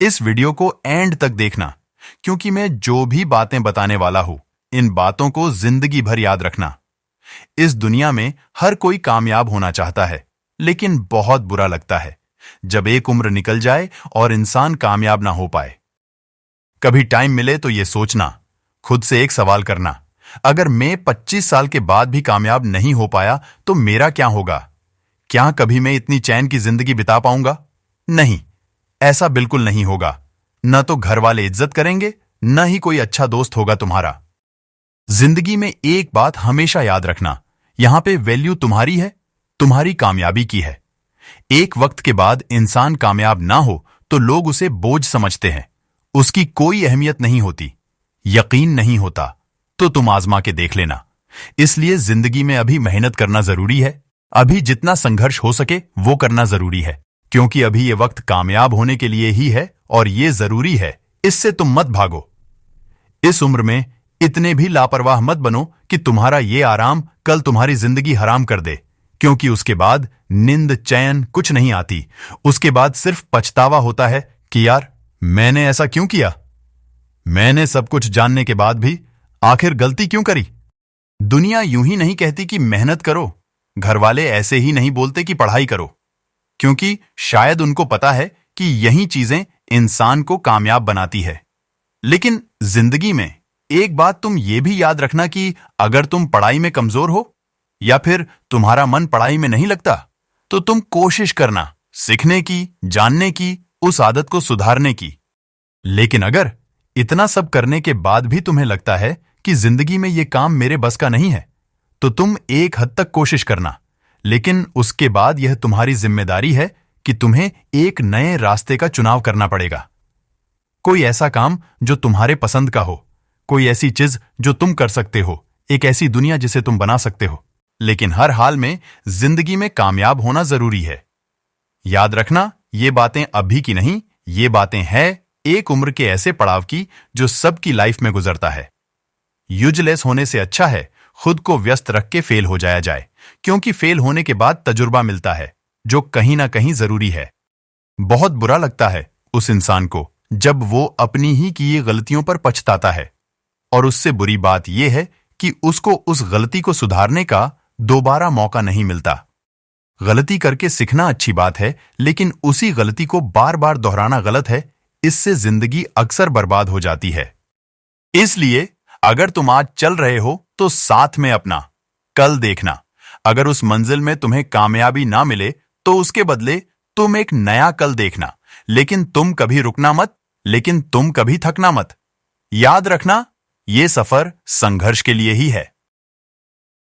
इस वीडियो को एंड तक देखना, क्योंकि मैं जो भी बातें बताने वाला हूं, इन बातों को जिंदगी भर याद रखना। इस दुनिया में हर कोई कामयाब होना चाहता है, लेकिन बहुत बुरा लगता है जब एक उम्र निकल जाए और इंसान कामयाब ना हो पाए। कभी टाइम मिले तो ये सोचना, खुद से एक सवाल करना, अगर मैं 25 साल के बाद भी कामयाब नहीं हो पाया तो मेरा क्या होगा? क्या कभी मैं इतनी चैन की जिंदगी बिता पाऊंगा? नहीं, ऐसा बिल्कुल नहीं होगा। न तो घर वाले इज्जत करेंगे, न ही कोई अच्छा दोस्त होगा तुम्हारा। जिंदगी में एक बात हमेशा याद रखना, यहां पे वैल्यू तुम्हारी है, तुम्हारी कामयाबी की है। एक वक्त के बाद इंसान कामयाब ना हो तो लोग उसे बोझ समझते हैं, उसकी कोई अहमियत नहीं होती। यकीन नहीं होता तो तुम आजमा के देख लेना। इसलिए जिंदगी में अभी मेहनत करना जरूरी है, अभी जितना संघर्ष हो सके वो करना जरूरी है, क्योंकि अभी ये वक्त कामयाब होने के लिए ही है और ये जरूरी है, इससे तुम मत भागो। इस उम्र में इतने भी लापरवाह मत बनो कि तुम्हारा ये आराम कल तुम्हारी जिंदगी हराम कर दे, क्योंकि उसके बाद नींद चैन कुछ नहीं आती। उसके बाद सिर्फ पछतावा होता है कि यार मैंने ऐसा क्यों किया, मैंने सब कुछ जानने के बाद भी आखिर गलती क्यों करी। दुनिया यूं ही नहीं कहती कि मेहनत करो, घर वाले ऐसे ही नहीं बोलते कि पढ़ाई करो, क्योंकि शायद उनको पता है कि यही चीजें इंसान को कामयाब बनाती है। लेकिन जिंदगी में एक बात तुम ये भी याद रखना कि अगर तुम पढ़ाई में कमजोर हो या फिर तुम्हारा मन पढ़ाई में नहीं लगता, तो तुम कोशिश करना सीखने की, जानने की, उस आदत को सुधारने की। लेकिन अगर इतना सब करने के बाद भी तुम्हें लगता है कि जिंदगी में ये काम मेरे बस का नहीं है, तो तुम एक हद तक कोशिश करना, लेकिन उसके बाद यह तुम्हारी जिम्मेदारी है कि तुम्हें एक नए रास्ते का चुनाव करना पड़ेगा। कोई ऐसा काम जो तुम्हारे पसंद का हो, कोई ऐसी चीज जो तुम कर सकते हो, एक ऐसी दुनिया जिसे तुम बना सकते हो। लेकिन हर हाल में जिंदगी में कामयाब होना जरूरी है। याद रखना, ये बातें अभी की नहीं, ये बातें हैं एक उम्र के ऐसे पड़ाव की जो सबकी लाइफ में गुजरता है। यूजलेस होने से अच्छा है खुद को व्यस्त रख के फेल हो जाया जाए, क्योंकि फेल होने के बाद तजुर्बा मिलता है जो कहीं ना कहीं जरूरी है। बहुत बुरा लगता है उस इंसान को जब वो अपनी ही की गलतियों पर पछताता है, और उससे बुरी बात यह है कि उसको उस गलती को सुधारने का दोबारा मौका नहीं मिलता। गलती करके सीखना अच्छी बात है, लेकिन उसी गलती को बार बार दोहराना गलत है। इससे जिंदगी अक्सर बर्बाद हो जाती है। इसलिए अगर तुम आज चल रहे हो तो साथ में अपना कल देखना। अगर उस मंजिल में तुम्हें कामयाबी ना मिले तो उसके बदले तुम एक नया कल देखना। लेकिन तुम कभी रुकना मत, लेकिन तुम कभी थकना मत। याद रखना, ये सफर संघर्ष के लिए ही है।